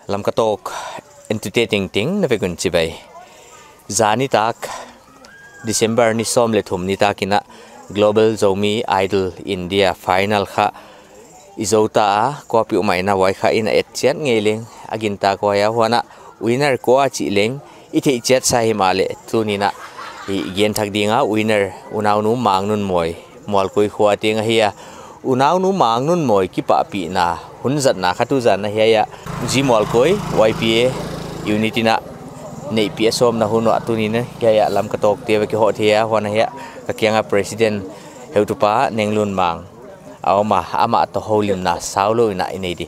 lam katok entertaining ting na vegun chibay zani tak December ni som le thum ni takina Global Zomi Idol India final kha izota a kopi umai na wai kha ina etchet ngeling aginta ko ya wana winner ko a chi leng ithei chet sa himale tunina i gen thak dinga winner unaw nu mangnun moi mol koi khwa tinga hiya unaw nu mangnun moi ki pa pi na hunzat na khatu zan na hiya jimol koi YPA unity na nei pi som na huno atunina hiya lam katok te ki ho thia wana hiya ka kyanga president heutupa nenglun mang ama to holim na saulo na inei di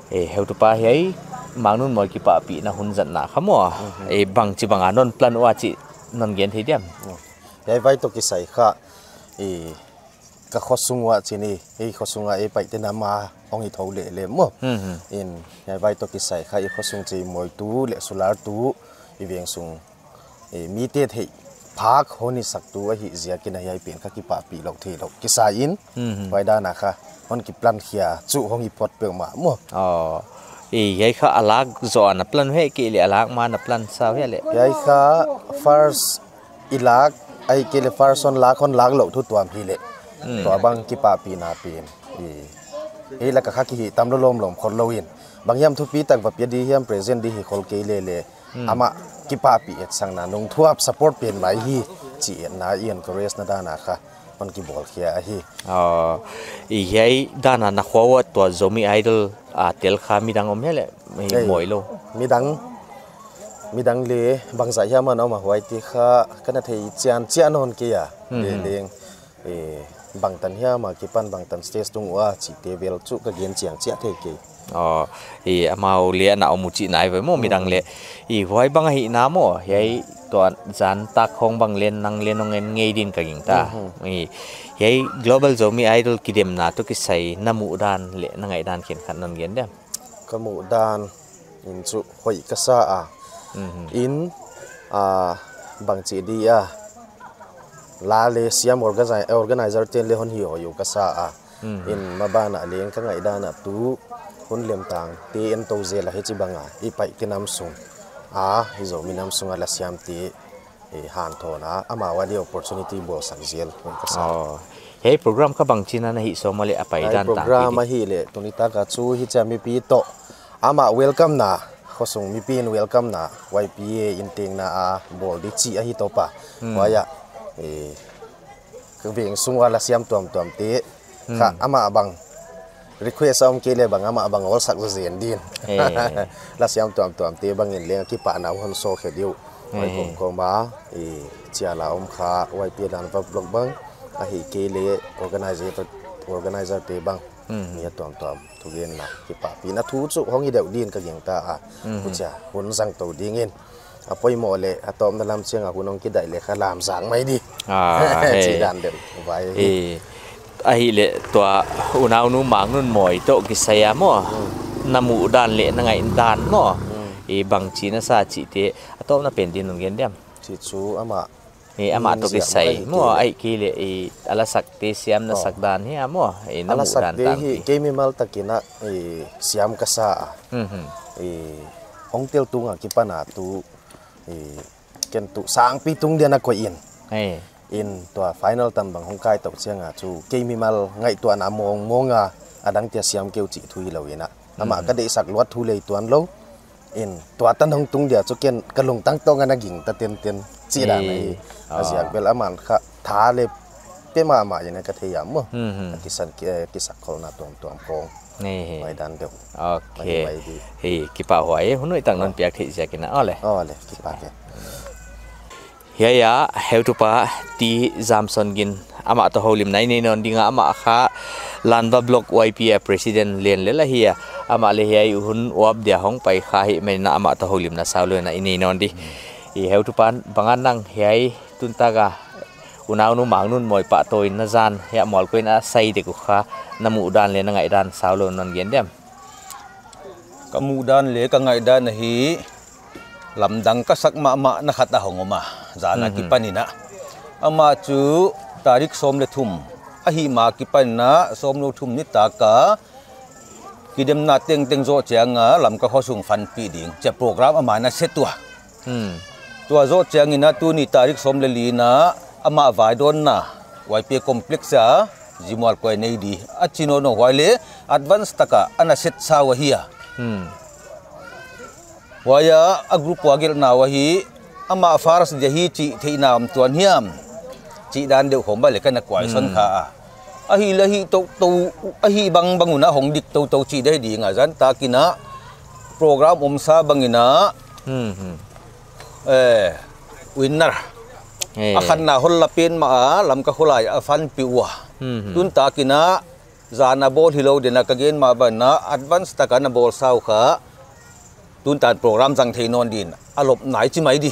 heutupa hiya mangnun moi ki pa pi na hunzat na khamo bang chi banga non plan wa chi non gen thi diam yai vai to ki sai kha ka khosungwa chini khosunga pai te na ma ong I thole le mo in yai vai to ki sai kha khosung chi moi tu le solar tu I veng sung mi te thei phak honi sak tu hi zia ki na yai pen kha ki pa pi lok the lok ki sa in vai da na kha on ki plan khia chu hong I pot pe ma mo yai kha alag zo na plan he ki le alag ma na plan sa he le yai kha first ilak ai ke le first on la khon lag lo thu tuam hi le to bang ki pa pi na pin la ka kha ki tam lo lom khon lo in bang yam thu pi tak va pi di hiam present di hi khol ke le ama ki pa pi et sang na nong thuap support pen mai hi chi na ian chorus na da na kha on ki bol khia hi yai dana na khwa to Zomi Idol tel kha mi dang om hele moi lo mi dang le bang za hiam ma hwai ti kha kana thei chian hon ke ya le leng bang tan hiam ma ki pan bang tan stage tung wa chi te bel chu ka gen chiang chia the ke amau le na omu chi nai ve mo mi dang le hwai bang hi na mo yai to zan ta khong bang len nang len ong en ngei din ka ging ta yai Global Zomi Idol kidem na to ki sai namu dan le na ngai dan khen khan non gen dem kamu dan in chu hoi ka sa in bang chi di la le siam organizer ten le hon hi ho yu ka sa in mabana leng ka ngai dan tu hun lem tang te en to ze la he chi banga I pai kinam sung hi zo minam sunga la siam ti han thona ama wali opportunity bo sang zel hun ka sa hey program ka bang china na hi so male apai dan ta program hi le tunita ka chu hi chami pi to ama welcome na khosung mi pin welcome na YPA inting na bol di chi hi to pa waya ka beng sungwa la siam tuam te kha ama bang request am ke le bang ama bang ol sak zen din la siam tuam te bang in le ki pa na hon so khe diu ai ko ma chia la kha YPA dan va blog bang hi ke le organizer te bang ni tuam thu gen na ki pa pi na thu chu hong I deu din ka ging ta pucha hun sang to ding in apoi mo le atom na lam chiang hunong ki dai le kha lam sang mai di chi dan de vai ai le to unaw nu mang nun moi to ki saya mo namu dan le na ngai dan mo bang chi na sa chi te atom na pen din nun gen dem chi chu ama ama to ki sai mo ai ki le ala sak te siam na sak dan hi mo ala sak te hi ke mi mal takina siam ka sa hong tel tunga ki pana tu ken tu sang pi tung dia na ko in to final tan bang hong kai tok chianga chu ke mi mal ngai to na monga adang tia siam keu chi thui lo ina ama ka de sak lot thu le tuan lo in to tan hong tung dia chu ken kalung tang tong ana ging ta ten chi da nei asiak bel aman kha tha le pe ma yana ka theyam mo kisan ki sak khol na tom kong nei mai dan de okay ki pa hoi hunoi tang non piak thi ja kina ole ki pa ke ya heu tu pa ti Zamson gin ama to holim nai nei non dinga ama kha lanba block YPA president len le la hiya ama le hiya hun wap dia hong pai kha hi mai na ama to holim na saulo na ini non di heu tu pan bangan nang hiai tuntaga unaw nu mang nun moi pa toin na zan ya mol koin a sai de ku kha namu dan le na ngai dan saulo non gen dem kamu dan le ka ngai dan hi lamdang ka sak ma na khata hongoma zana ki panina ama chu tarik som le thum a hi ma ki panna som lo thum ni ta ka kidem na teng zo chang lam ka khosung fan pi ding che program ama na setua tua zo chang ina tu ni tarik som le li na ama vai don na YP complex a jimal ko nei di achino no wale advance taka ana set sa wa hiya waya a group wagil na wa hi ama faras de hi chi theinam tuan hiam chi dan deu khom ba le kana kwai son kha a hi la hi to a hi bang banguna hong dik to chi dai di nga jan ta kina program sa bangina winner akan na hol lapin ma lam ka hulai afan piwa tun ta kina zana bol hilo de na kagen ma ba na advance ta kana bol sau kha tun tan program jang thei non din alop nai chi mai di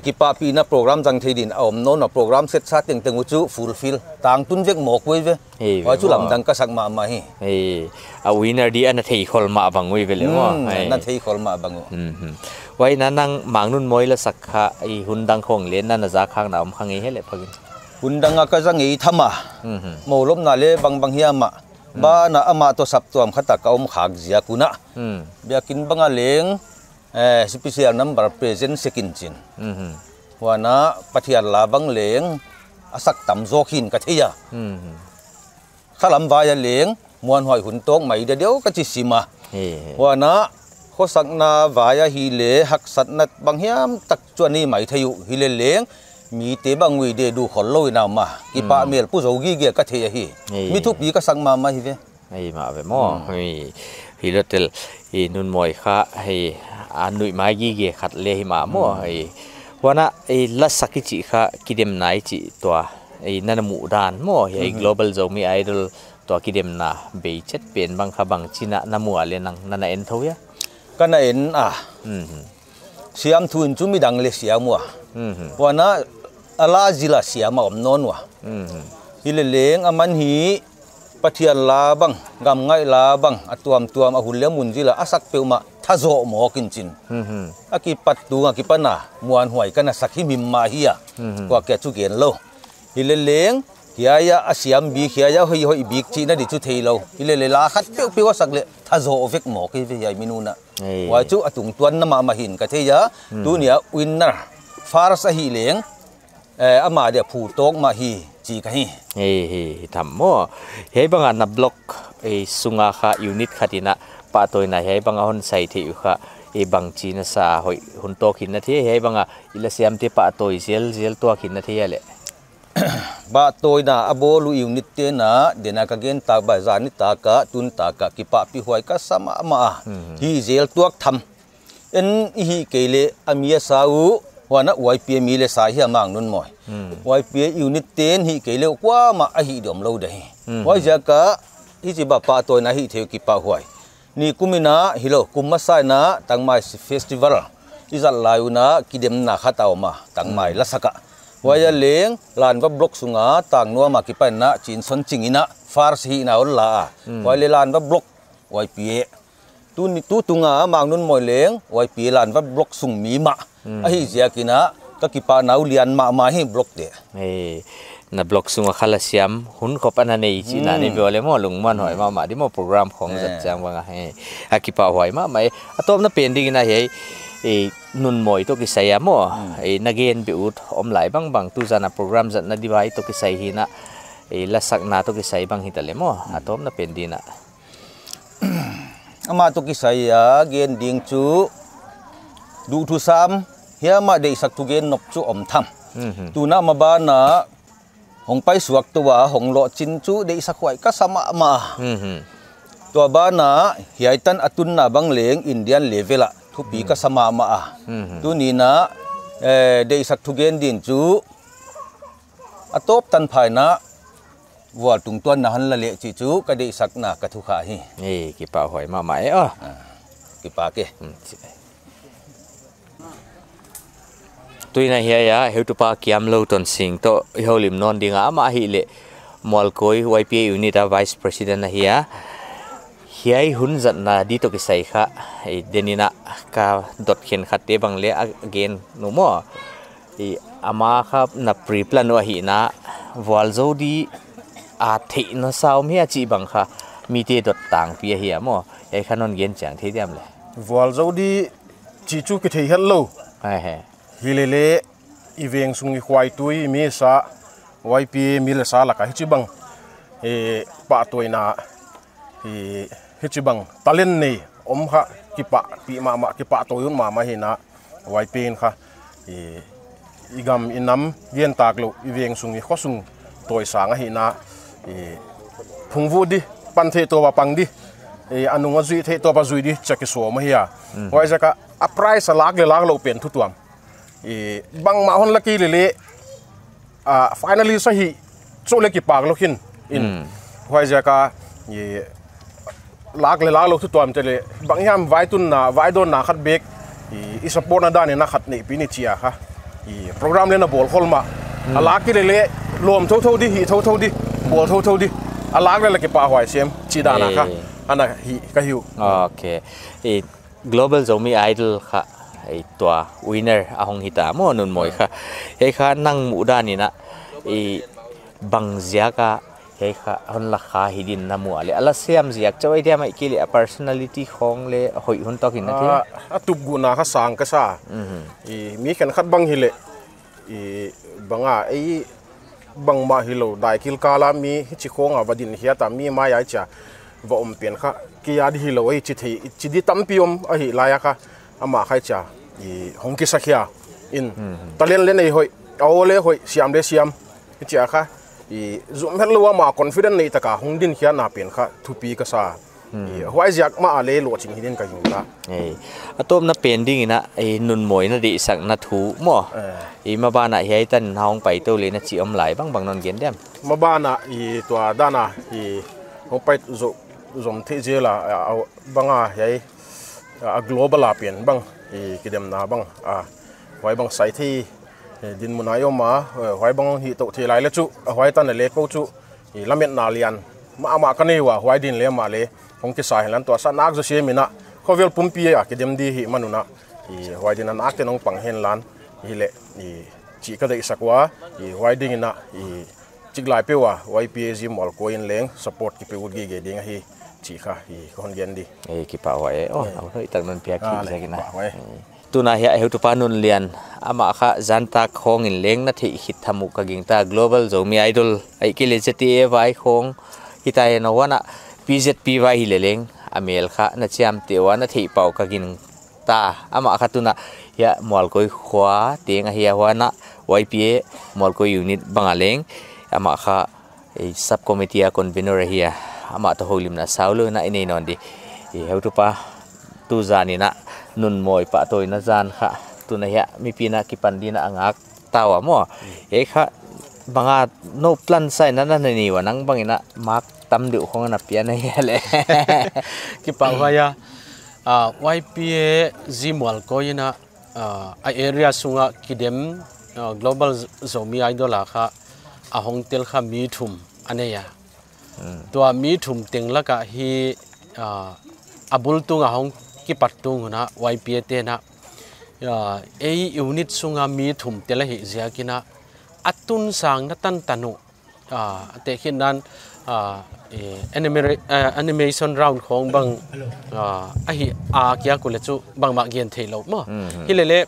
ki pa pi na program jang thei din om non na program set sa teng teng chu fulfill tang tun vek mok we ve wa chu lam dang ka sak ma hi a winner di an thei khol ma bangui ve le mo na thei khol ma bangu wai na nang mangnun moi la sakha I hundang khong len na za khang na om khangi hele phagin hundang ka jang ei thama mo lop na le bang hiama ba na ama to sap tuam khata ka om khak zia kuna biakin banga leng special number present second chin wana pathian la bang leng asak tam zokin ka theya khalam vaya leng muan hoi hun tong mai de deu ka chi sima wana khosak na vaya hi le hak sat nat bang hiam tak chuani mai thayu hi le leng mi te bangui de du khol loi na ma ki pa mel pu zogi ge ka theya hi mi thu pi ka sang ma hi ve ai ma ve mo hi lotel I nun moi kha hei anui mai gi ge khat le hi ma mo hei wana la sakichi kha kidem nai chi to nana mu dan mo hei global zomi idol to kidem na be chet pen bang kha bang china namu ale nang nana en thoya kana en siam thun chu mi dang le siam wa wana ala zila siam om non wa hile leng aman hi pathian la bang gam ngai la bang atuam ahul le mun zila asak peuma thazo mo kin chin aki pattu aki pana muan huai kana sakhi mimma hiya kwa ke chu gen lo hile leng hiaya asiam bi hiaya hoi bik chi na di chu theilo hile le la khat pe wa sak le thazo vek mo ki ve yai minuna wa chu atung tuan na ma hin ka theya tu nia winner farsa hi leng ama de phu tok ma hi chi ka hi tham mo hei banga na block sunga kha unit khatina pa toy na hei banga hon sai the kha bang chi na sa hoi hun tok hin na the hei banga ila siam te pa toy zel to hin na the ya le ba toy na abolu unit te na dena ka gen ta ba zani ta ka tun ta ka ki pa pi huai ka sama ma hi zel tuak tham en hi kele amia sau wana YP mi le sa hi amang nun moi YP unit ten hi kele kwa ma a hi dom lo dai wai ja ka hi ji ba pa toy na hi the ki pa huai ni kumina hilo kumma sai na tangmai festival izal layu na kidem na khataw ma tangmai la saka waya leng lan ba block sunga tang no ma ki pa na chin son chingina fars hi na la wai le lan ba block YP tu tunga mang nun moi leng YP lan ba block sung mi ma a hi zia kina ka ki pa nau lian ma hi block de na block sunga khala siam hun khop ana nei chi na ne bole mo lung man hoi ma di mo program khong zat chang wanga he akipa hoi ma mai atom na pending na he nun moi to ki saya mo nagen bi ut om lai bang tu jana program zat na divai to ki sai hi na la sak na to ki sai bang hitale mo atom na pendina ama to ki sai ya gen ding chu du thu sam hiya ma de sak tu gen nok chu om tham tu na ma ba na hong pai suak to wa hong lo chin chu de sak khwai ka sama ma to ba na hiai tan atun na bang leng indian level a thu pi ka sama ma tu ni na de sak tu gen din chu atop tan phai na wa tung tuan na han la le chi chu ka de sak na ka thu kha hi ki pa hoi ma mai ki pa ke tuina hiya ya heu pa kiam lo ton sing to holim non dinga ma hi le mol koi YP unit a vice president na hiya hiai hun zat na di to ki sai kha denina ka dot khen khatte bang le again no mo ama kha na pre plan wa hi na wal zo di a the na saw me chi bang kha มีเตดต่างปีเหียมอไอ้ขนนเย็นจังที่เดียมเลย วอลเจ้าดีจีจูกิเทียนโล เฮ้ย ฮิเลเลอีเวงสุงอีควายตุยมีสาไว้ปีมีเลสาลักฮิจิบังปะตัวนาฮิจิบังตะเล่นนี่ค่ะกิปะปีมากิปะตัวยุนมาเห็นนะไว้ปีนค่ะอีกำอินน้ำเวียนตากลุอีเวงสุงอีข้อสุงตัวสางเห็นนะพุงวูดิปันเทตัวปังดิอันนุ่งจุยเทตัวปะจุยดิจะกิสวมเฮียไว้จะกะอัปไรสลากเลยลากเราเปลี่ยนทุกตัวบางมาฮอนลักกี้เลยfinally สหิโซเล็กกี่ปากเราขึ้นอินไว้จะกะลากเลยลากเราทุกตัวมันจะเลยบางอย่างไว้ตุนนะไว้โดนนะขัดเบกอีสปอร์ตนะด้านนี้นะขัดนี่ปีนี้เชียค่ะโปรแกรมเล่นนะบอลคอลมาลากกี่เลยรวมเท่าดิหิเท่าดิบอลเท่าดิลากเลยกี่ปากหอยเสียมจีดานะค่ะอันนั้นหิก็หิวโอเคglobal zombie idol ค่ะไอตัว winner อาหงหิตามอนุนมวยค่ะเฮ้ยค่ะนั่งหมู่ด้านนี้นะบังเสียกะเฮ้ยค่ะฮอนราคาหิดินน้ำมัวเลยอะไรเสียมเสียกจะไว้เดียไม่กี่เลย personality ของเลยหอยหุ่นตอกินนะที่ตุกุนาข้าสังก็ซามีแค่ขัดบังหิเลบังบังมาหิโลได้กิลกาลามีชิโคงอ่ะวันดินเฮียแต่มีมาใหญ่จ้ะว่าเปลี่ยนค่ะกี่อาทิตย์เราจิตดีตั้มพิมพ์ลายค่ะอามาใครจ้าหงกิสักยาตะเล่นไอ้หอยเอาเลยหอยเสียมเลยเสียมจ้าค่ะจุ่มเห็นเลยว่ามาคอนฟิเดนในตะกาหงดินเขียนน่าเปลี่ยนค่ะทุปีก็ซาหอยจากมาอะไรโหลดจริงที่ดินก็อยู่ละตัวนั้นเป็นดิ่งนะนุนมวยนั่นดิสักนัทูมั่วมาบ้านไหนให้ตันห้องไปตัวเลยนะจีอมไหลบ้างนอนเย็นเดียมมาบ้านน่ะตัวด้านน่ะผมไปจมที่เจล่ะเอาบางยัยglobal เปลี่ยนบางกิเดมนาบางไว้บางไซที่ดินมุนายมาไว้บางหิตที่ไรเลจุไว้ตันเลกูจุละเม็ดนาเลียนมากันนี่ว่าไว้ดินเลี้ยมาเลยคงจะสายหลังตัวสันนักจะเสียมินะเขาเวลปุ่มปีกิเดมดีหิมันุนะไว้ดินนั้นอักเตน้องปังเห็นล้านฮิเลจีก็ได้สักว่าไว้ดินนะจิกลายเปียวไว้พีเอซีมอลโกอินเล้งสปอร์ตกิเปวุฒิเกดิ้งฮีจีค่ะคนเย็นดีกิปะไว้โอ้เอาเฮ้ยตั้งนั้นเพียกิใช่กินนะตัวน่าเหี้ยเฮตุปานุนเลียนอามาค่ะจันตาคงอินเล้งนัดที่ฮิตทำมุกกิงตา global zombie idol ไอ้กิเลสตีเอไว้คงฮิตายนวันน่ะ PZP ไว้ฮิเลเล้งอเมริกานัดเชื่อมเทวันนัดที่เป่ากิงตาอามาค่ะตัวน่ะเหี้ยมอลโกยขวาเตียงเหี้ยวันน่ะ YPA มอลโกยยูนิตบังอาเล้งอามาค่ะsubcommittee convener ria ama to holim na saulo na inay non di heu tu pa tu zani na nun moi pa toy na zan kha tu na ya mi pina ki pandi na angak tawa mo kha banga no plan sai na na ni wa nang bangina mak tam du khong na pia na hele ki pa ya YPA zimwal ko ina ai area sunga kidem global zombie idol kha ahong tel kha mi thum aneya tua mi thum tengla ka hi abul tunga hong ki patung na YPA te na unit sunga mi thum tela hi ziakina atun sang na tan tanu te khinan animation round khong bang hi kya kule chu bang ma gen thelo mo hilele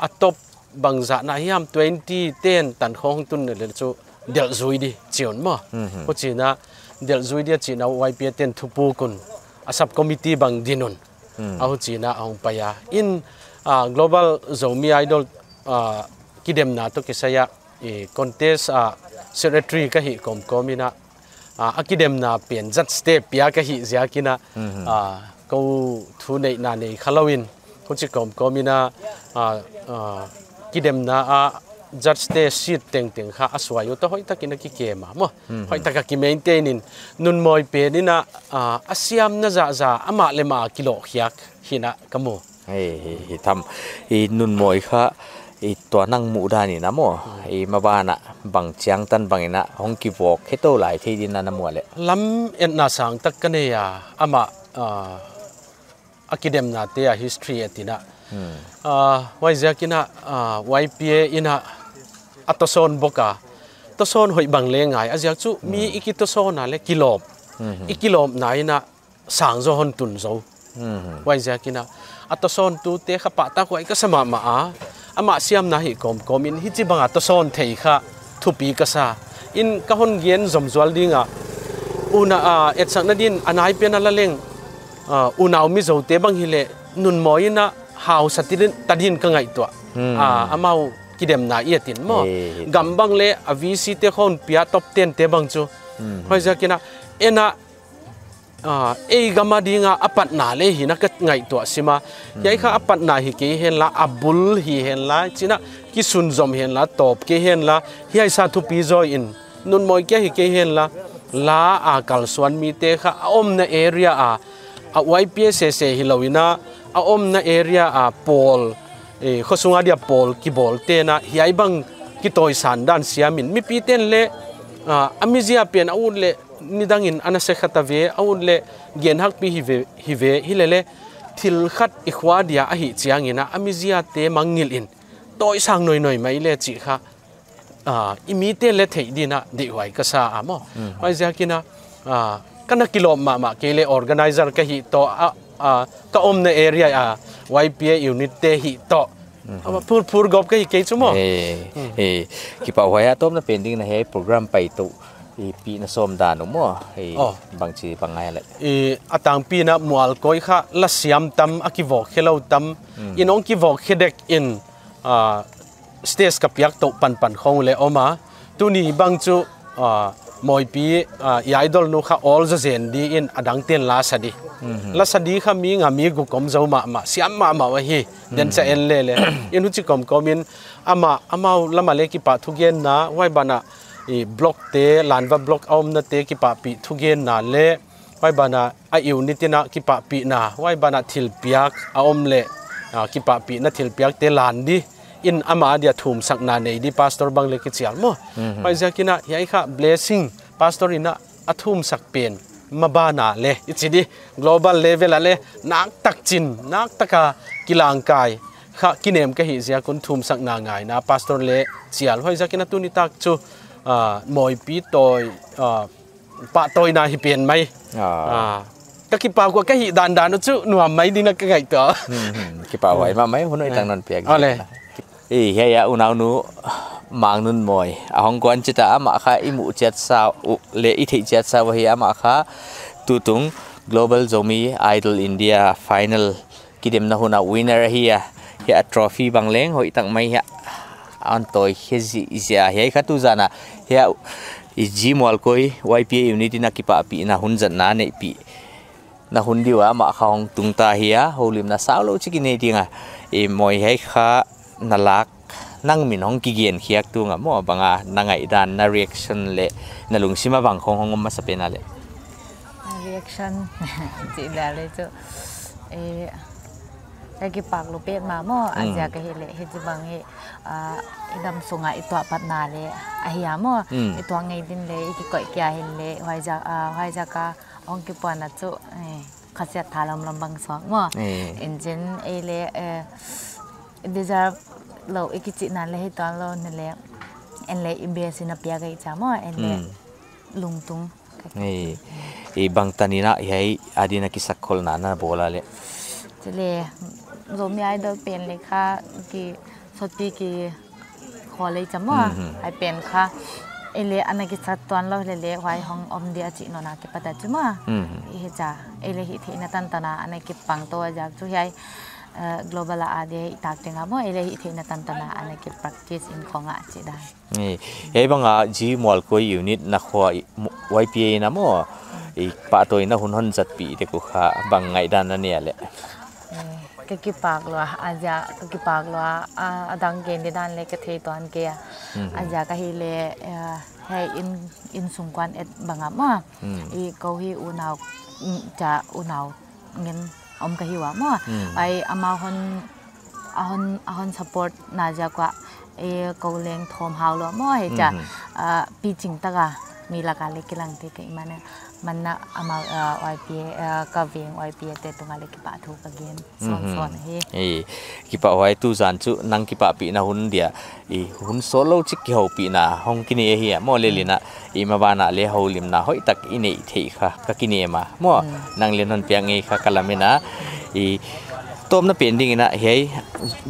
atop bang za na hiam 2010 tan khong tun le chu del zui di chion mo ko china del zui dia china YPA ten thupu kun a sub committee bang dinun au china ong paya in global zombie idol kidem na to kesaya contest secretary ka hi komina akidem na pen jat step pia ka hi ziakina ko thu nei na nei khalawin ko chi komina kidem na judge te seat teng kha aswayo to hoi takina ki kema mo hoi taka ki maintain nun moi pe ni na asiam na za ama lema kilo khyak hina kamo tham nun moi khaตัวนั่งหมู่ด้านนี่นะมั่วมาบ้านอ่ะบังเชียงตันบังนะห้องกีบวกเฮโตหลายที่ดินนั่นมั่วเลยลำเอ็นนาสังตักกันเนี่ยอามาacadem na te history etina wai zakina YPA ina atoson boka toson hoi bang le ngai azak chu mi ikitoson na le kilop ikilom nai na sang zo hon tun zo wai za kina atoson tu te kha pa ta ko ka sama ma a ama siam na hi kom in hi chi bang atoson thei kha thupi ka sa in ka hon gen zom zwal dinga una et sang na din anai pen ala leng unaw mi zo te bang hi le nun moina haw satin tadin ka ngai to amau kidem na iatin mo gambang le avisi te khon pia top 10 te bang chu hoi za kina ena gama dinga apat na le hi na ka ngai to sima yai kha apat na hi ke hen la abul hi hen la china ki sun zom hen la top ke hen la hi ai sa thu pi zo in nun moi ke hi ke hen la kal swan mi te kha om na area a YPS se hi lowina om na area pol khosunga dia pol ki bol te na hi ai bang ki toy san dan siamin mi pi ten le amizia pen aun le nidangin anase khatave aun le gen hak pi hi le thil khat ikhwa dia a hi chiangina amizia te mangil in toy sang noi mai le chi kha imi te le thei dina de wai ka sa amo wai ja kina kana kilo ma ke le organizer ka hi to ka om na area YPA unit te hi to ama pur gop ka hi ke chumo ki pa waya tom na pending na he program pai to pi na som dan mo bang chi pangai le atang pi na mual koi kha la siam tam akivo khelo tam inong ki vok hedek in stage ka piak to pan khong le oma tuni bang chu moi pi idol no kha all the zen di in adang ten la sadi kha mi nga mi gu kom zo ma siam ma wa hi den cha en le in hu chi kom in ama lama le ki pa thu gen na wai bana block te lanwa block om na te ki pa pi thu gen na le wai bana unit na ki pa pi na wai bana thil piak om le ki pa pi na thil piak te lan di in ama dia thum sak na nei di pastor bang le ki chial mo pai zakina yai kha blessing pastor ina athum sak pen mabana le ichidi global level ale nak taka kilang kai kha kinem ka hi zia kun thum sak na ngai na pastor le chial hoi zakina tuni tak chu moi pi toy pa toy na hi pen mai ka ki pa ko ka hi dan chu nuam mai ding na ka ngai to ki pa wai ma mai hunoi tang non pek ale ya unau nu mang nun moi ahong kwan chita ama kha imu chat sa le I thei chat sa wa hi ama kha tutung global zomi idol India final kidem na huna winner hi ya trophy bangleng hoi tang mai ya an toy hezi izia hi kha tu jana ya ji mol koi YPA unity na kipa pi na hunjan na nei pi na hundiwa ma khong tungta hiya holim na saulo chikine dinga moi hai kha nalak nang min hong ki gen khiak tu nga mo banga nangai dan na reaction le na lungsima bang hong ma sapena le reaction ti dale chu lagi pak lu pet ma mo aja ka hele he bang he idam sunga itu apat na le ahia mo itu ngai din le ki koi kya hele wai ja ka ong ki pon na chu khasia thalam lambang sok mo engine ele deserve lo ikichi na le hi ton lo ne le en le ibs na pia ga cha mo en le lungtung bang tanina hei adina ki sakhol na bola le chele zomi idol pen le kha ki soti ki khole cha mo ai pen kha ele anaki sat ton lo le wai hong om dia chi no na ke pata chuma he cha ele hi thina tan tana anaki pang to ja chu hai global ade itak tenga mo ele hi thina tan tana anaki practice in khonga chi da he banga ji mol ko unit na khwa YPA na mo pa toy na hun hon jat pi te ku kha bangai dan na ne le ki pak lo aja ki pak lo adang gen de dan le ka thei ton ke aja ka hi le hai in sungkwan et banga ma I ko hi unau cha unau ngin om ka hi wa ma ai ama hon support na ja kwa ko leng thom haw lo mo he cha pi ching ta ga mi la ka le kilang te ke mane mana ama YPA kaving YPA te tunga le ki pa thu ka gen son he ki pa wai tu zan chu nang ki pa pi na hun dia hun solo chik ki ho pi na hong kini hi mo le lina ma bana le ho lim na hoi tak ine thei kha ka kini ma mo nang len hon piang e kha kalamina tom na pending ina hei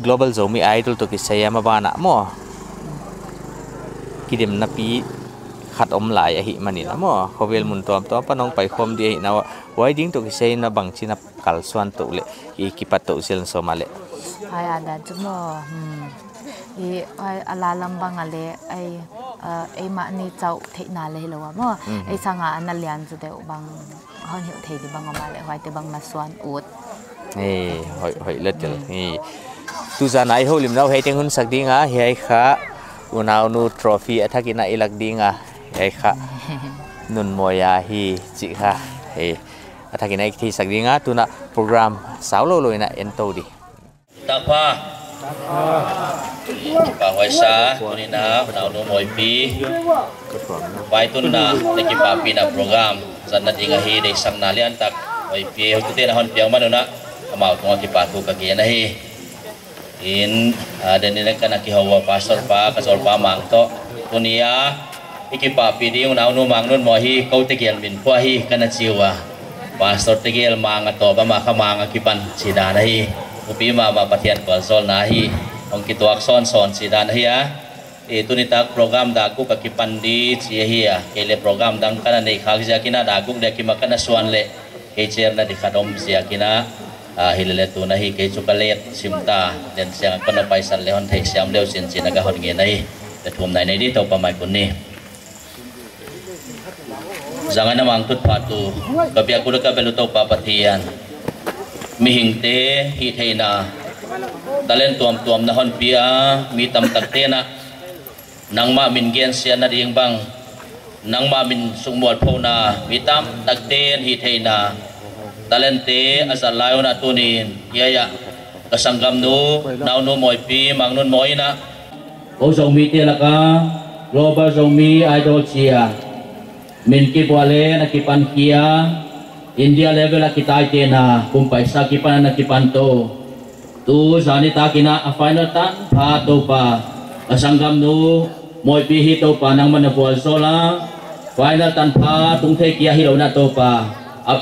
global zomi idol to ki sayama bana mo kidim na pi khat om lai a hi mani na mo khovel mun tom to panong pai khom di na wai ding to ki sei na bang china kal swan to le ki pat to sel so male ai ada jumo ai ala lambang ale ai ma ni chau theina le lo mo ai sanga analian ju de bang hon hi thei di bang ma le wai te bang ma swan ut hoi let tel tu za nai ho lim nau hei teng hun sak dinga hei kha unau nu trophy athakina ilak dinga hei kha nun moya hi chi kha hei athakina ik thi sak dinga tuna program saulo loina ento di tapa pa waisa kunina unau nu moi pi pai tunna neki pa pi na program zanna dinga hi de sang na lian tak moi pi ho tu te na hon piang manuna amau tunga ki pa tu ka ge na hi in dan ni kana ki hawa pastor pa kasor pa mang to kunia ikipa pidi unau nu mang nun mo hi kau te gel min po hi kana chiwa pastor te gel mang to ba ma khamang kipan sida na hi upi ma pathian ko sol na hi ong ki tuak son sida na hi itu nita program da ku ka kipan di chi hi kele program dang kana nei khag ja kina da ku de ki makana swan le ke cher na di khadom sia kina hilale tu na hi ke chocolate simta den siang kana paisan lehon thei siam leu sin sin aga hon nge nai te thum nai nei di to pa mai kun ni jangan namang tut patu kapia ku ka belu to pa pathian mi hing te hi theina talen tuam na hon pia mi tam tak te na nang ma min gen sia na ding bang nang ma min sungmol phona mi tam tak ten hi theina talente asal layo na tunin yaya kasanggam nu nau nu moi pi mang nun moi na o zomi te laka global zomi idol chia min ki bole na kipan kia India level la kita te na kumpai sa kipan na kipan to tu zani ta kina a final tan pha to pa kasanggam nu moi pi hi to pa nang man bol sola final tan pha tung the kia hi lo na to pa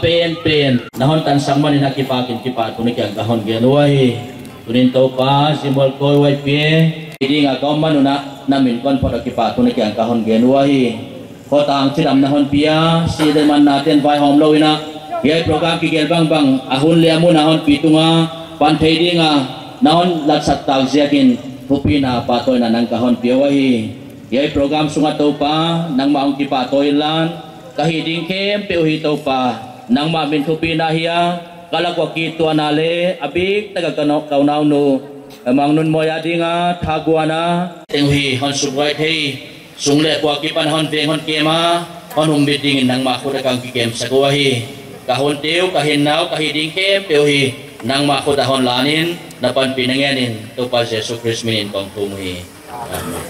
pen nahon tan sangman ina kipakin kipa tuni kya kahon genuai tunin to pa simbol ko wai pe idi nga ko manuna namin kon poda kipa tuni kya kahon genuai ko tang silam nahon pia si de man naten vai hom lo ina ye program ki gel bang ahun le amun nahon pitunga pan thei dinga nahon laksat tag ziakin hupina patoy na nang kahon piawai ye program sunga to pa nang maong kipa toilan kahiding kem pe uhi to pa nang ma min thupi na hiya kalakwa ki to nale abik taga kanok kaunau nu amang nun moya dinga thagwana tenghi hon subwai thei sungle kwa ki pan hon veng hon kema hon hum biding nang ma khu kang ki kem sakwa hi ka hon teu ka hin nau ka hiding kem pe uhi nang ma khu da hon lanin na pan pinangenin to pa Jesus Christ min kong tumuhi amen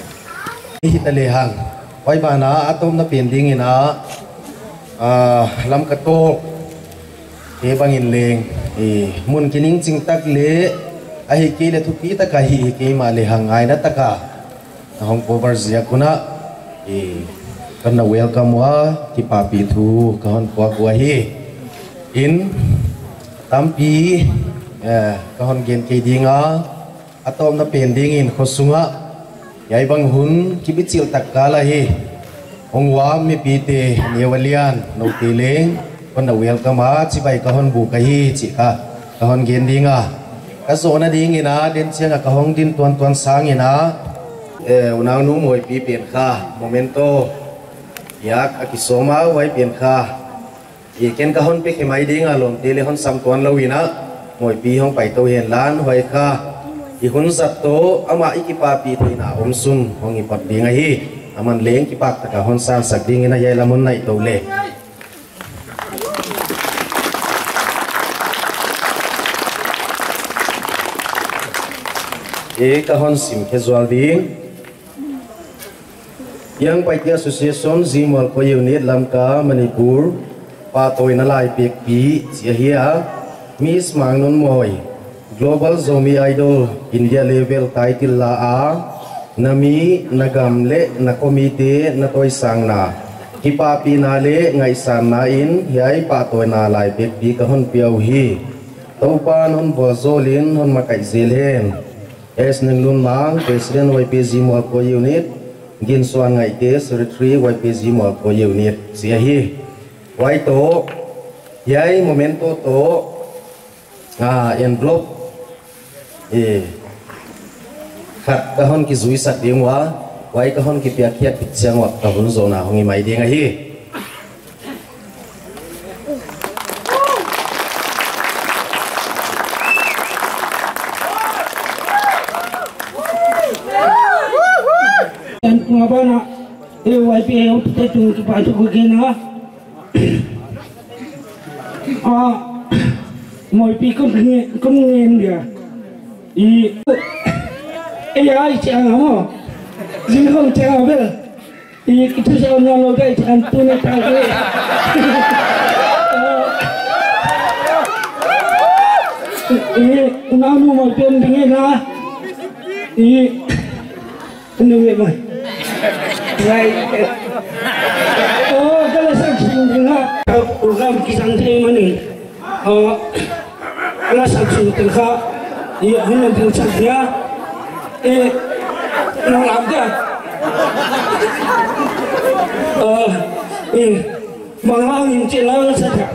hitalehang wai bana atom na pending ina lam kato e bangin leng mun kining ching tak le ahi ke le thupi ta ka hi ke ma le hangai na taka hong power zia kuna kana welcome wa ki pa pi thu ka hon kwa hi in tampi ka hon gen ke dinga atom na pending in khosunga yai bang hun kibichil takala hi ongwa mi pite niwalian no tileng kon welcome ha chi bai ka hon bu ka hi chi ka hon gen dinga ka so na ding ina den chiang ka hong din tuan sang ina unang nu moi pi pen kha momento yak akisoma wai pen kha ken ka hon pe khemai dinga lom tele hon sam tuan lawina moi pi hong pai to hen lan wai kha ihun sat to ama ikipa pi thina omsun hongi pat dinga hi aman leng kipak taka hon san sak ding ina yai lamun nai to le ka hon sim casual ding yang pai association zimol ko unit lamka manipur pa toy na lai pek pi sia hia Miss Mang Nun Moi Global Zomi Idol India level title la a nami nagam le na komite na toy sang na kipa pinale ngai san na in hiai pa toy na lai pek pi ka hon piau hi topan hon bozolin hon makai zelhen es nenglun mang president YPG mo ko unit gin suan ngai te secretary YPG mo ko unit sia hi wai to hiai momento to envelope khat kahon ki zui sak dingwa wai kahon ki pia khiat pichang wa kahon zona hongi mai ding hi dan pengabana YPA kita tunggu kepada kena mọi pi con nghe dia ai chàng hả gì không chàng biết kita sao nó lo đây chàng tu nó ta cái nó nu mọi chuyện nghe na nó nghe mày này cái là sao chuyện ha program kisang thế mà nè ala saksi tengah ia hendak diucapnya nolaknya mahal yang celana saja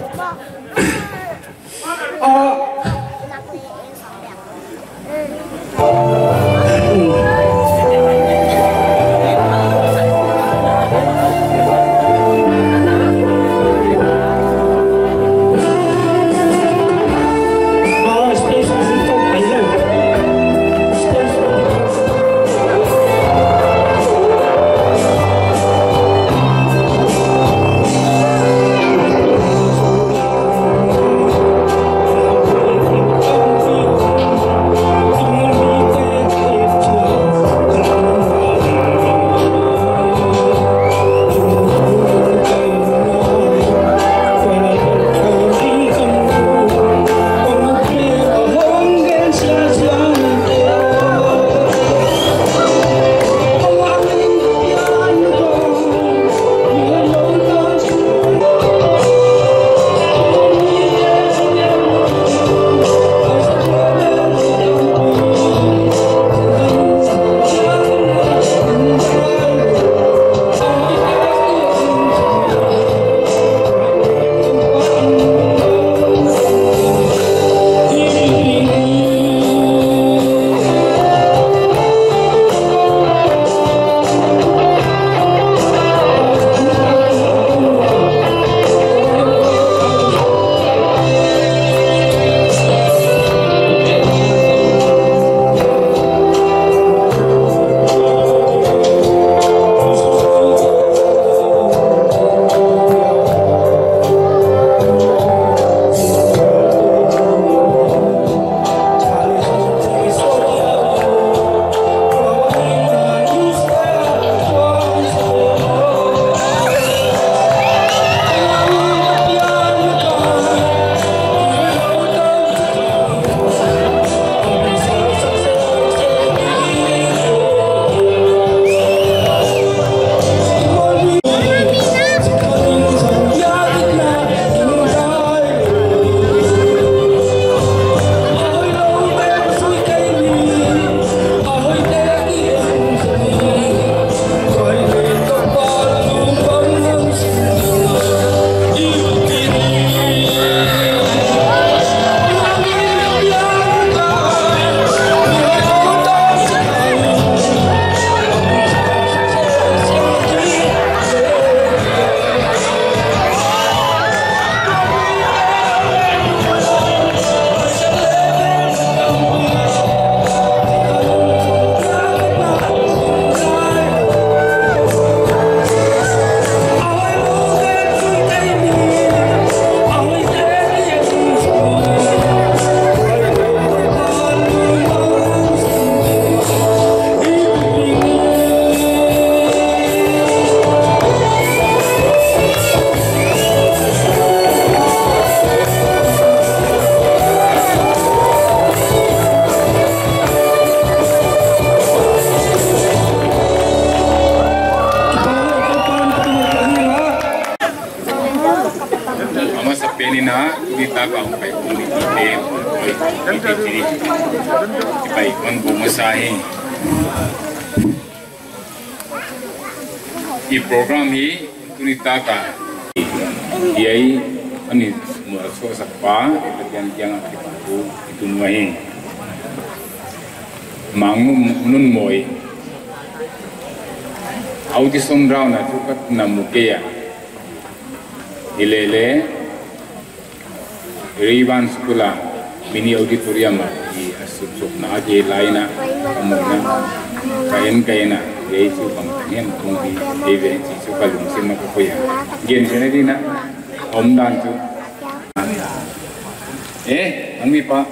kiri baik on bumasahi i program hi tunita ka diai ani so sakpa yang akibatku itu nuahin mangu nun moi audition round na tukat namukeya ilele Rivan Sekolah mini auditorium di asuk na aje laina kamuna kain yaitu pengtanian tunggi event itu kalung sima koya gen senedi na omdan tu angmi pa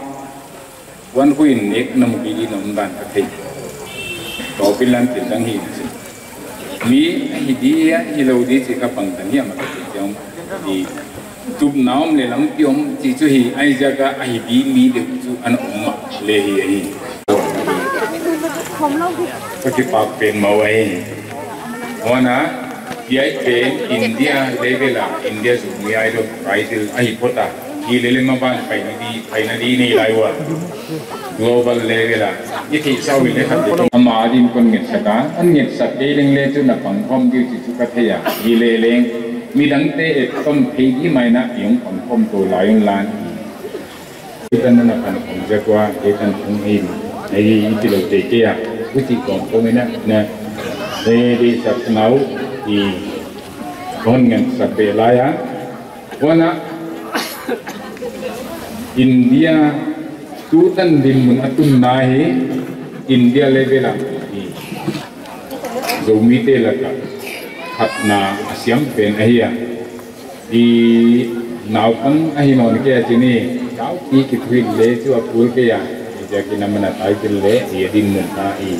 wan kuin ek namugili na omdan katay topilan tindang hi mi hidia hilaudi si kapangtanian makatiyong di tub naom le lam tiom chi chu hi ai jaga ai bi mi de chu an umma le hi hi Pagi papen mawai, wana dia pen India level lah, India semua itu price ahi kota, ini lima di ni laiwa global level lah. Ini sahaja ni kan, amadin pun ngetsakan, ngetsak leleng le tu nak pangkom dia tu katanya, ini leleng midang te tom pegi mana yang pangkom tu lain lan. Kita nak pangkom jaga, kita pungin, ini itu lo tekia. Kuti kong ina na di saknau di kongen sapelaya wana India tutan dimun atun nahi India level di zomite laka hatna asyam pen ahia di naupang ahinon ke sini kau kitwil le tu apul ke ya jadi nama nak title le ia dimuntai.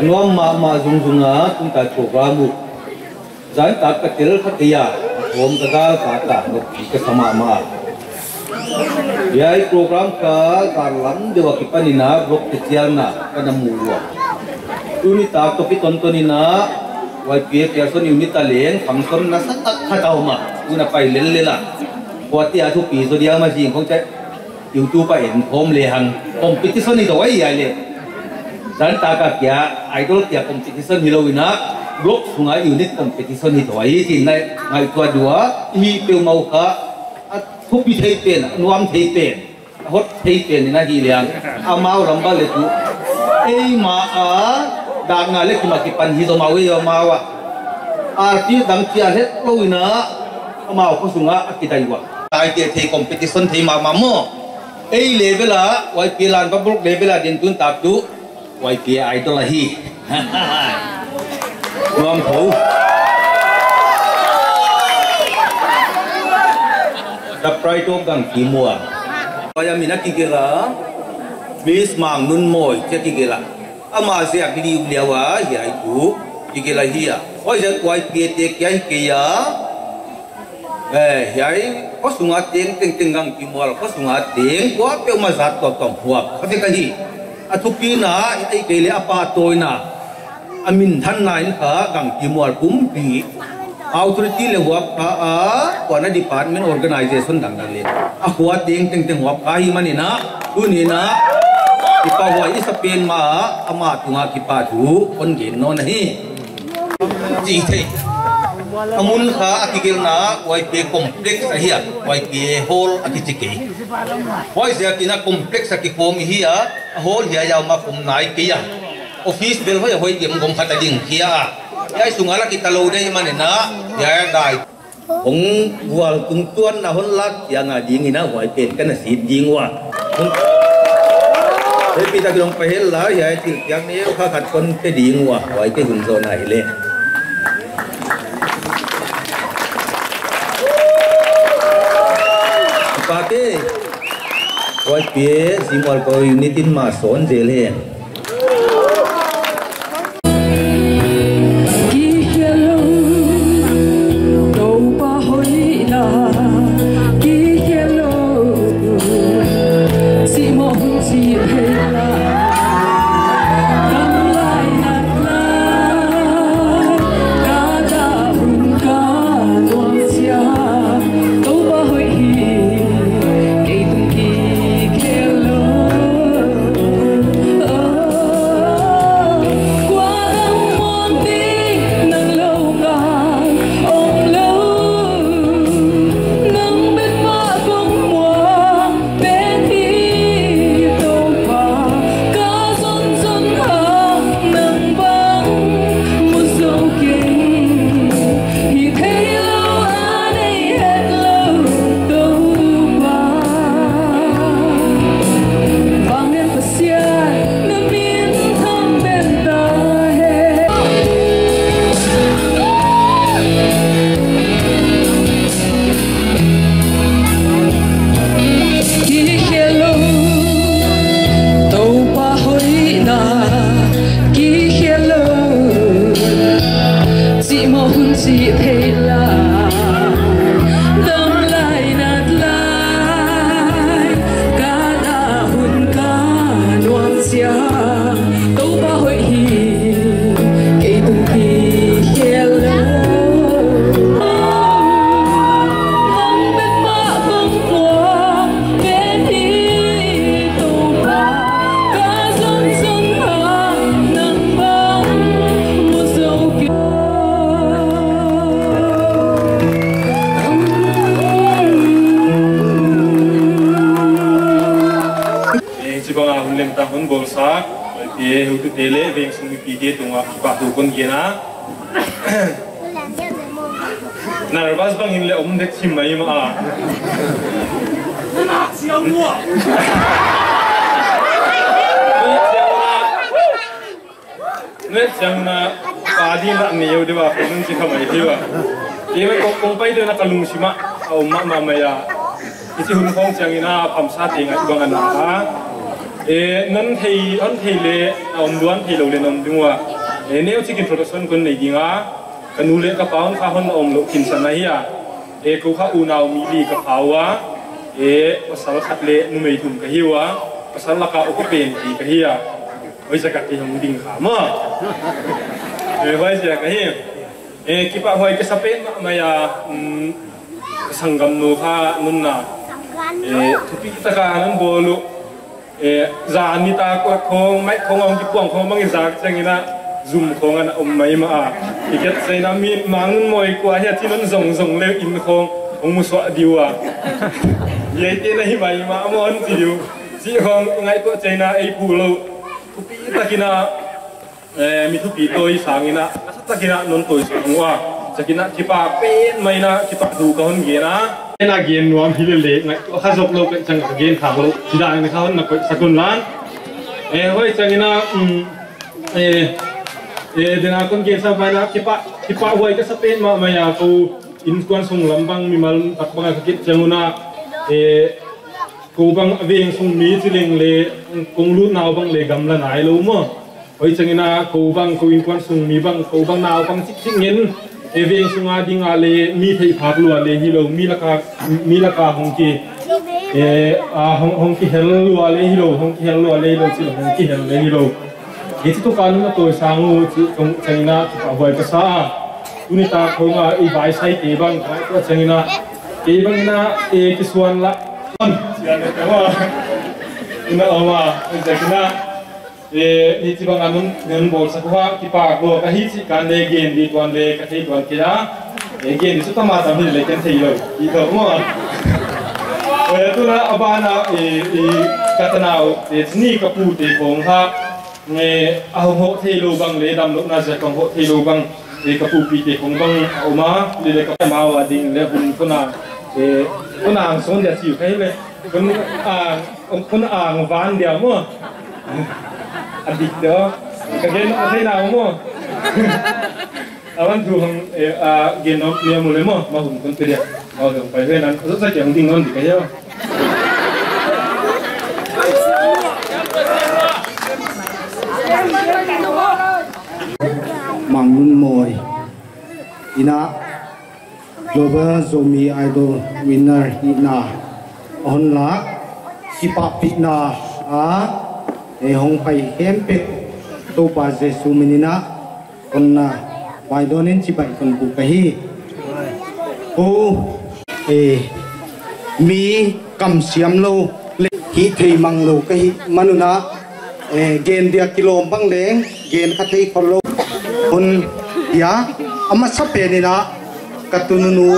nuam ma zunga tung ta programu zan ta katil khatia om kagal kata ke sama ma yai program ka karlam dewa kipanina blok kecialna kana muwa unita to pitontonina YPA person unit alen function na satak khatawma una pai lelela wati athu pi so dia ma jing khong che YouTube pa en thom le hang competition ni doi ya le dan ta ka kya idol kya competition hilowina blok sunga unit competition ni doi tin nai ngai tua dua hi pe mau ka thu pi thei pen nuam thei pen hot thei pen na hi liang amau ramba le tu ei ma a da nga le kuma ki pan hi do mawi yo mawa arti dang chia het lowina amau ko sunga akidai wa ai te thei competition thei ma mo ei level a YPA lan public level a din tun tap tu YPA idol a hi nuam tho da pride of gang ki mua kaya mina kikira bis mang nun moi che kikira ama se ak di lewa ya itu kikira hiya oi je YPA te kya kiya yai có sung át tiếng tiếng tiếng gang kim wal có sung át tiếng quá tiêu mà sát to tòng huap cái cái gì thu pi na ai cái lẽ apa tôi na amin than na in ka gang kim wal kum pi authority le huap ka kwa na department organization dang dang le huap tiếng tiếng tiếng huap ka hi mani na tu ni na ipa huai isa pen ma ama tunga kipa thu on gen no na hi ji thei amun kha akigil na YPA complex ahia YPA hall akichiki why sia kina complex akikom hiya hall hiya yaw ma kum nai kiya office bel hoya hoi yem gom khata ding kia yai sungala kitalo dei manena ya dai ong wal tung tuan na hon lat ya nga ding ina YPA kana si ding wa thế bây giờ chúng phải là vậy thì cái này khá khát con cái điện hòa với cái hình zo này lên pakai YPA simbol kau unitin mason jelen tele veng sung pi ke tunga ba tu kon gena nervous bang in le om dek chim mai ma na xiao mo ne chang na pa di na ne yo de ba kon chi khamai thi wa ke mai ko pai de na kalung sima au ma ma ya ki hun khong chang ina pham sa ti nga bang na ha nan thei le om duan thei lo le nom dingwa neo chikin production kun nei dinga kanu le ka paun kha hon om lo kin sana hiya ko kha unaw mi li ka phawa pasal khat le nu mei thum ka hiwa pasal la ka o ko pen ti ka hiya oi sa ka ti hong ding kha ma vai ja ka hi ki pa hoi ka sapen ma ya sanggam no kha nun na thupi ta ka nan bolu za ni ta ko khong mai khong ong ki puang khong mang za changina zoom khong an mai ma iket sai na mi mang moi kwa he ti non zong le in khong ong mu so diwa ye te na hi mai ma mon ti diu si khong ngai ko china ai pu lo thupi ta kina mi thupi toi sangina ta kina non toi sangwa sakina kipa pen mai na kipa du ka hon ge na na gen nuam hi le ngai ko khazok lo ka chang gen kha lo sida ngai kha hon na ko sakun lan hoi changina dena kon gen sa mai na kipa hoi ka sapen ma ya ko in kon sung lambang mi mal tak bang ka kit changuna ko bang aveng sung mi chileng le kong lu naw bang le gam la nai lo mo hoi changina ko bang ko in kon sung mi bang ko bang naw bang chik ngin eveng sunga dinga le mi thei phak lu le hi lo mi la ka hong ki hong ki hel lu le hi lo hong ki hel lu le lo chi hong ki hel le hi lo ye chi to kan na to sangu chi kong changina pa boy ka sa unita khonga I bai sai te bang ka to changina ke bang na ki suan la ya ne ta wa ina oma changina ni chi bang anun nen bol sakwa ki pa go ka hi chi kan le gen di twan le ka thei twan ke ya gen ni su ta ma ta mi le ken thei lo I tho mo tu na abana ka ta nau ni ka pu te khong ha nge a ho thei lo bang le dam lo na ja kong ho thei lo bang ka pu pi te khong bang oma le ka ma wa ding le hun ko na ang son dia siu kai le kun ang van dia mo adik đó cái nó thế nào không anh thu hằng gen nó nhiều một lấy mà hùng con tiền hùng phải thế này rất là chẳng tin ngon thì cái đó mang nun mồi ina global zomi idol winner ina on la kipa pitna hong pai hempe to pa jesu menina onna wai donin chi pai kon bu kahi o mi kam siam lo le hi thei mang lo kahi manuna gen dia kilo bang leng gen khathei khol lo on ya ama sape ni na katununu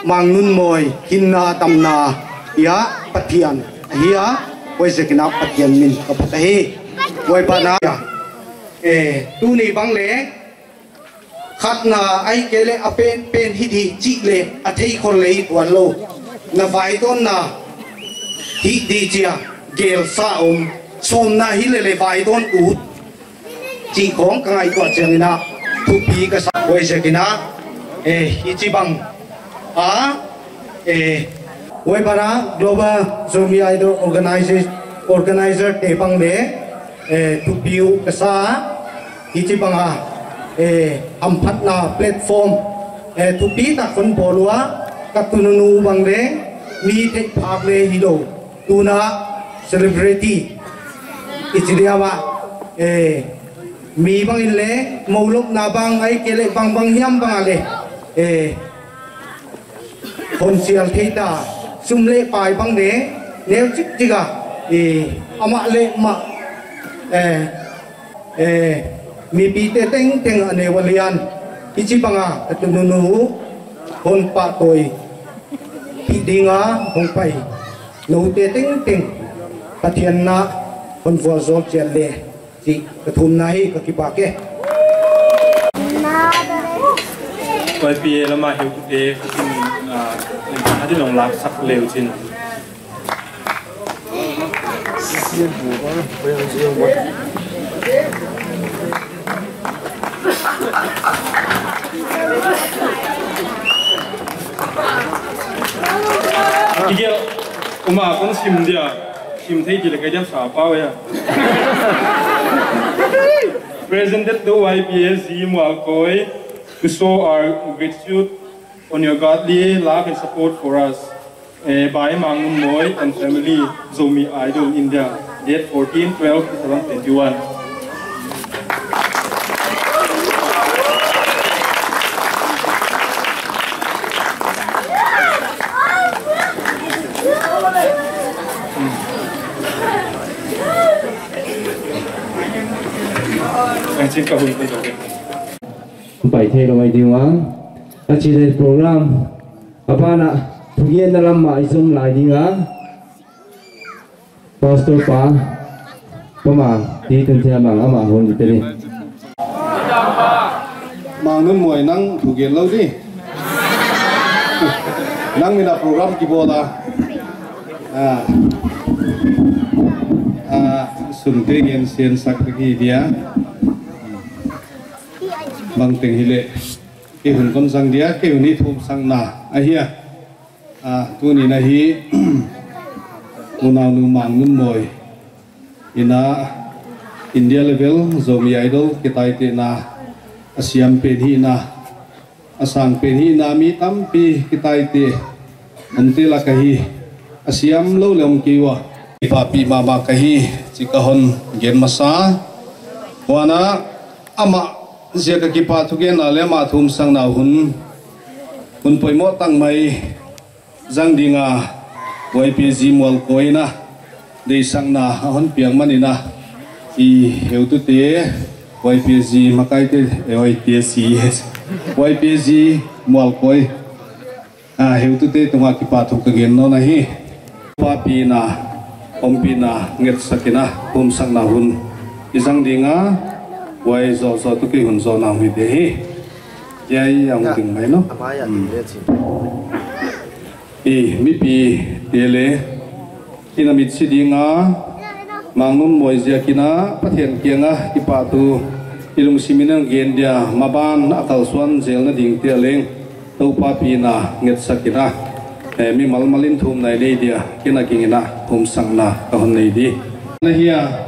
mangnun moi hinna tamna ya pathian hiya woi sekina pathian min ka patahi woi bana tu ni bang le khatna ai kele apen pen hi chi le athei khol le wan lo na vai ton na hi di chia gel sa som na hi le vai ton u chi khong kai ko chengina thu pi ka sa woi sekina hi chi bang woi bana global zomi idol organizer te bang le thu piu ka sa hi chi bang am phat na platform thu pi ta kon bolwa ka tununu bang le mi te phak le hi do tuna celebrity ichriawa mi bang in le moulok na bang ai kele bang hiam bang ale hon sial theita sumle pai bang de neu chik chiga ama le ma mi pi te teng ane walian ichi banga tununu hon pa toi pi dinga hong pai no te teng pathian na hon vo zol chen le chi kathum nai ka ki pa ke pai pi la ma hiu te adi long lak sak leu chin Igel uma kon sim dia sim thấy chỉ là cái đám xả bao ya presented to YPSC Mualkoi to show our gratitude on your godly love and support for us by Mangun Moy and family Zomi Idol India date 14/12/2021. Bảy thầy là mày điều áng, ta chỉ để program, apa nak pergi dalam mak zoom lại đi áng, pastor pa, pemang di tentang mang ama hon itu ni. Mang nun moy nang pergi lau di, nang mina program kibola, sunting yang sian sakri dia. Bang teng hile ke hun kon sang dia ke hun ni thum sang na ahia tu ni na hi una nu mang nun moy ina India level Zomi Idol kitai te na asiam pe hi na asang pe hi na mi tam pi kitai te ante la kahi asiam lo lom kiwa pa pi mama kahi chikahon gen masa wana ama Jika kita tugen alih mathum sang nahun, poimo tang mai jang dinga, YPSC Mualkoi na, di sang na hon piang manina, heu tu te YPSC makai te YPSC Mualkoi, heu tu te tunga kita tugen no nahi, papi na, ompi na nget sakina hum sang nahun, jang dinga. Wai zo tu ke hun zo na hui de yai yang ting mai no mi pi tele ina mit si dinga mangun moi zia kina pathen kianga ki pa tu ilung siminang gen dia maban akal suan zel na ding te leng to pa pi na nget sakina mi malmalin thum nai le dia kina kingina thum sang na ka hon nei di na hiya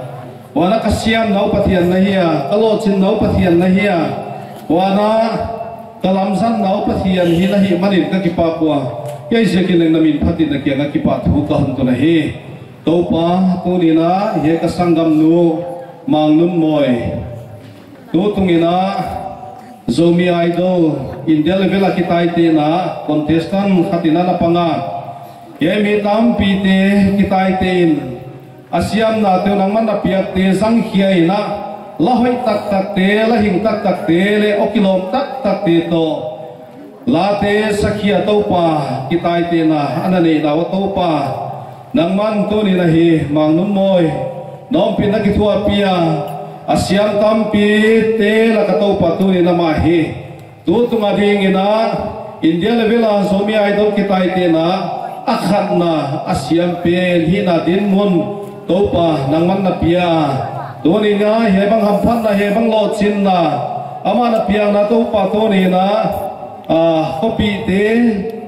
wana kasiam nau pathian nahia kalochin nau pathian nahia wana kalamsan nau pathian hi nahi manin ka kipa kwa yai sekin namin phatin na kya ka kipa thu ka han to nahi topa tunina ye ka sangam nu mangnun moy tu tungina Zomi Idol India level kitai te na contestant khatina na panga ye mi tam pi te kitai te Asiam na teo nang man na piak te sang hiay na lahoy tak tak te lahing tak tak te le okilom tak tak te to la te sakhiya to pa kitai te na anani na wa to pa nang man to ni na hi mangnun moy nom pin na kithua pia asiam tampi te la ka to pa to ni na ma hi tu tunga ding ina India level a Zomi Idol kitai te na akhat na asiam pen hi na din mun topa nang man na pia doni na hebang hampan na hebang lochin na ama na pia na topa toni na kopi te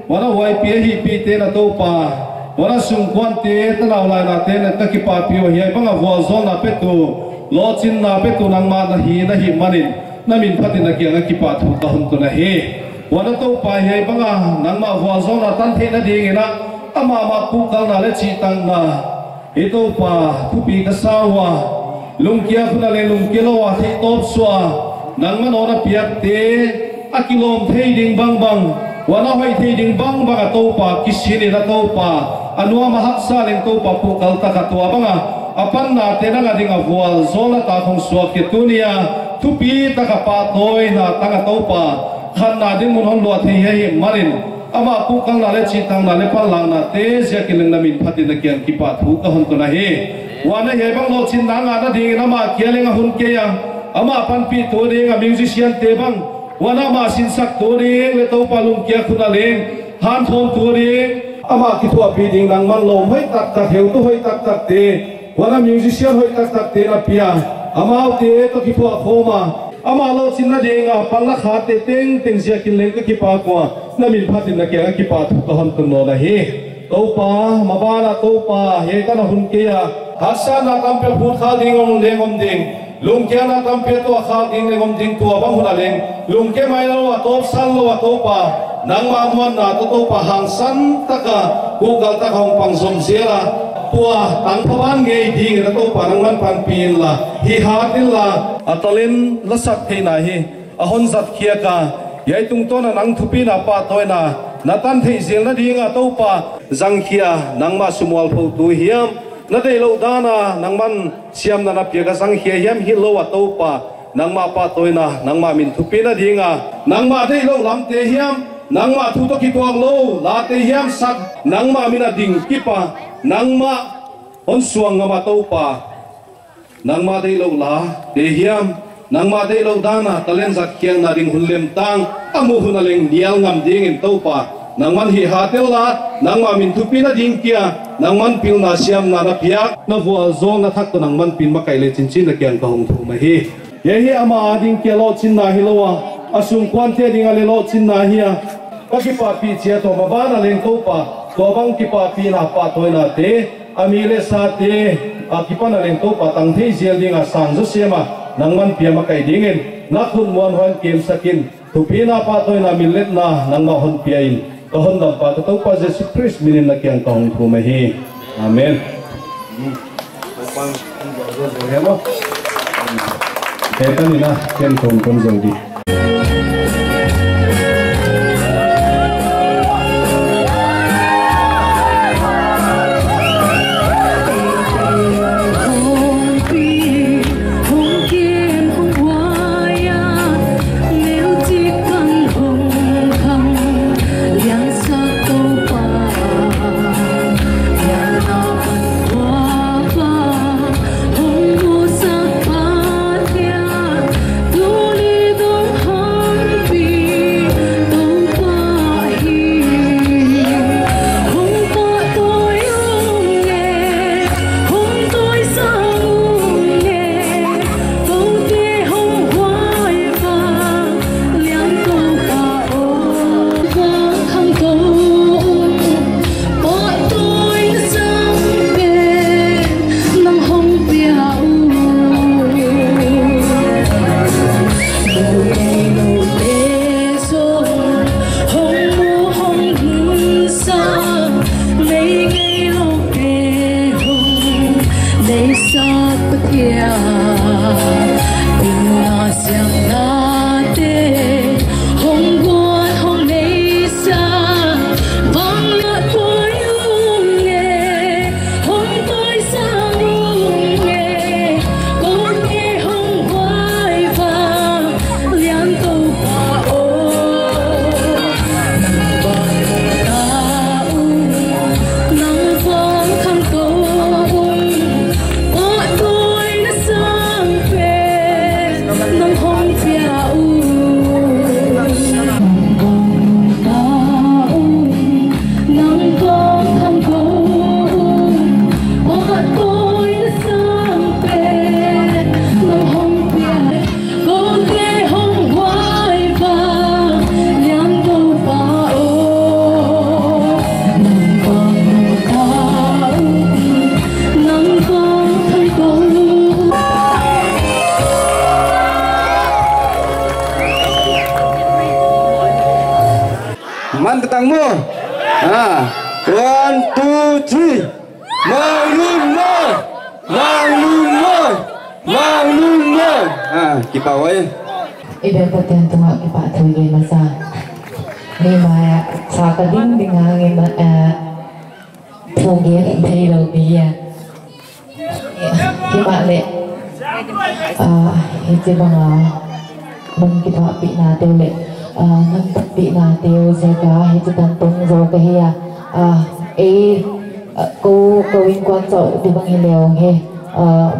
wana YPSC hi pi te na topa wana sungkwan te tanaw lai na te na takipa pio hebang avwazon na petu lochin na petu nang ma na hi manin namin pati na kya kipa thu ka hun to na he wana topa hebang nang ma avwazon na tan the na dingina ama ma kukal na le chi tang na itu pa tupi kasawa lungkia kuna le lungkilo wa thi top swa nang man ora piak te akilom thei ding bang bang wana hoi thei ding bang bang to pa kisini na to pa anua mahaksa leng to pa pukal ta katwa banga apan na te na ding awal zona ta khong swa ke tunia tupi ta ka pa toy na ta ka to pa khan na ding mun hon lo thei he marin ama pukang na le chitang na le palang na te sia kileng na min phatin na kian kipa thu ka hon to na he wana he bang lo chin na nga na ding na ma kialenga hun ke yang ama pan pi to ding a musician te bang wana ma sin sak to ding le to palung kia khuna leng han thom to ding ama ki thua pi ding nang man lo hoi tak tak heu to hoi tak tak te wana musician hoi tak tak te na pia ama te to ki thua khoma ama lo chin na ding a palla kha te teng teng sia kileng ka kipa kwa na min phatin na kya kipa thu ka ham tu no na he topa mabala topa he kana hunkia hasana kampe phut kha dingong lengom ding lungkia na kampe to kha ding lengom ding to bang hunaleng lungke mai lo top sal lo topa nang ma mon na to topa hang san taka google ta khong pang som sela tua tang phawan nge ding na topa nang man pan pin la hi hatin la atalin lasak he na hi ahon zat khia ka yai tung to na nang thupi na pa toina natan thei zel na dinga topa zangkhia nangma sumwal pho tu hiam na dei lo dana nangman siam na na pia ka zangkhia hiam hi lo wa topa nangma pa toina nangma min thupi na dinga nangma dei lo lam te hiam nangma thu to ki tuang lo la te hiam sak nangma mina ding kipa nangma on suang ngama topa nangma dei lo la te hiam nangma dei lo dana talen zat kyang na ding hulem tang amu hunaleng nial ngam ding in topa nangman hi hatel la nangma min thupi na ding kia nangman pil na siam na na piak na vual zong na thak to nangman pin makai le chin chin na kyang ka hong thu ma hi ye hi ama ading kia lo chin na hi lowa asung kwan te ding ale lo chin na hi ka ki pa pi chia to ma ba na leng topa to bang ki pa pi na pa toina te amile sa te a ki pa na leng topa tang thei zel ding a sang zo siama nangman pia makai dingin nakhun mon hon kem sakin tupina pa toy na millet na nang ma hon pia in to hon dam pa to pa Jesus Christ minin na kyang kong thu ma hi amen hello etan ina ken kong kon jodi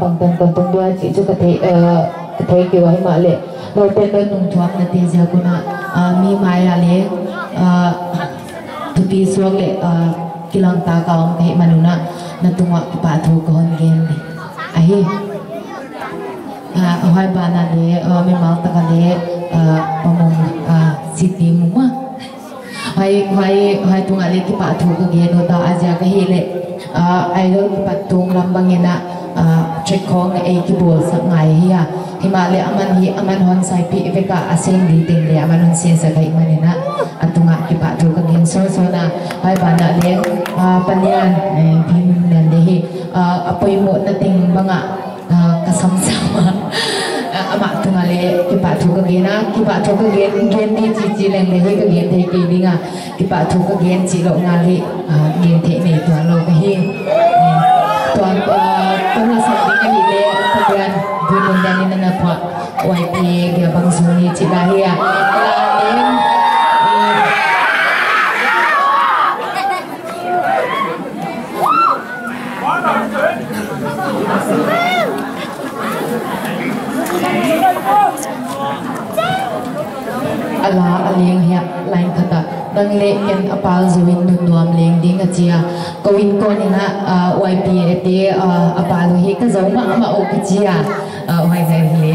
bằng tầng tầng tung đua chỉ cho cái thấy kiểu ấy mà lệ đầu tiên tôi nung thoáng là tiền giờ của nó mi mai là lệ thực tế xuống lệ kilang ta kaum kayak mana na tungwa pa thu ko gen ai hoai bana le memang ta le pamong city muma hai tunga le ki pa thu ka ge no ta aja ka hi le idol ki patung lambangena trekhong e ki bol sak ngai hiya himale aman hon sai pi veka aseng di ting le aman hon sen sa kai manena atunga ki pa thu ka gen so na hai bana le panyan phim nan de hi apoi mo na ting banga kasam sama ama tunga le ki pa thu ka gena ki pa thu ka gen ni chi leng le hi ka gen the ki dinga ki pa thu ka gen chi lo nga le gen the ne to lo ka hi tuan na sa dinga hi le pagyan bunun dan na pa YP ga bang suni chi la hi la ala aling hiya lain kata dang le ken apal zuwin nuam leng ding achia kowin ko ni na YP ate apal hi ka zoma ama o kachia wai zai le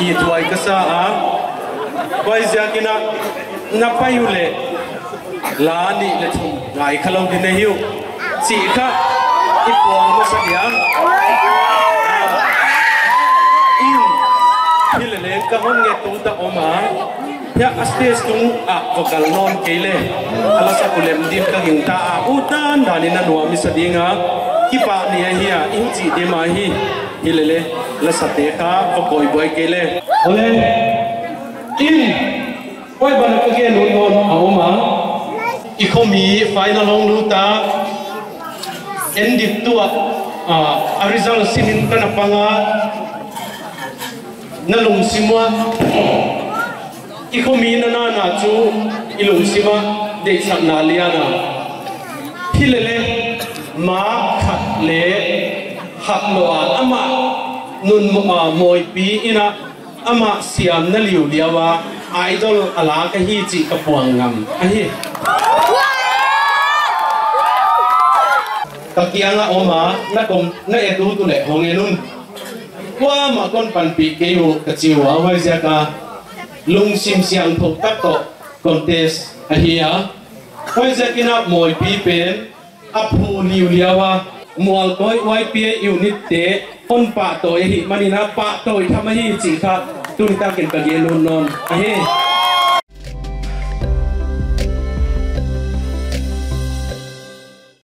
i tuai kasa a wai zakina na payule la ni le thum ngai khalong din hiu si kha ipong mo sa dia hilele ka hon nge tu ta oma ya astes tung a vocal non kele ala sa kulem dim ka ging ta a utan dani na nuam mi sadinga kipa ni hiya inchi de ma hi hilele la sate ka pokoi boy kele ole in oi ban ka ge non non a oma ikomi final long luta endip tua a result simin kana panga nalung simwa ikomi na chu ilung sima de sak na liana hilele ma khat le hak lo ama nun moi pi ina ama siam na liu liawa idol ala ka hi chi ka puang ngam a hi kakianga oma na kom na edu tu le hongenun wa ma kon pan pi ke yo ka chiwa wa jaka lung sim siang thok tak to contest a hiya wa jakina moi pi pen aphu liu liawa mual toy YPA unit te on pa to hi manina pa to thamahi chi kha tun ta ken ka ge non non a he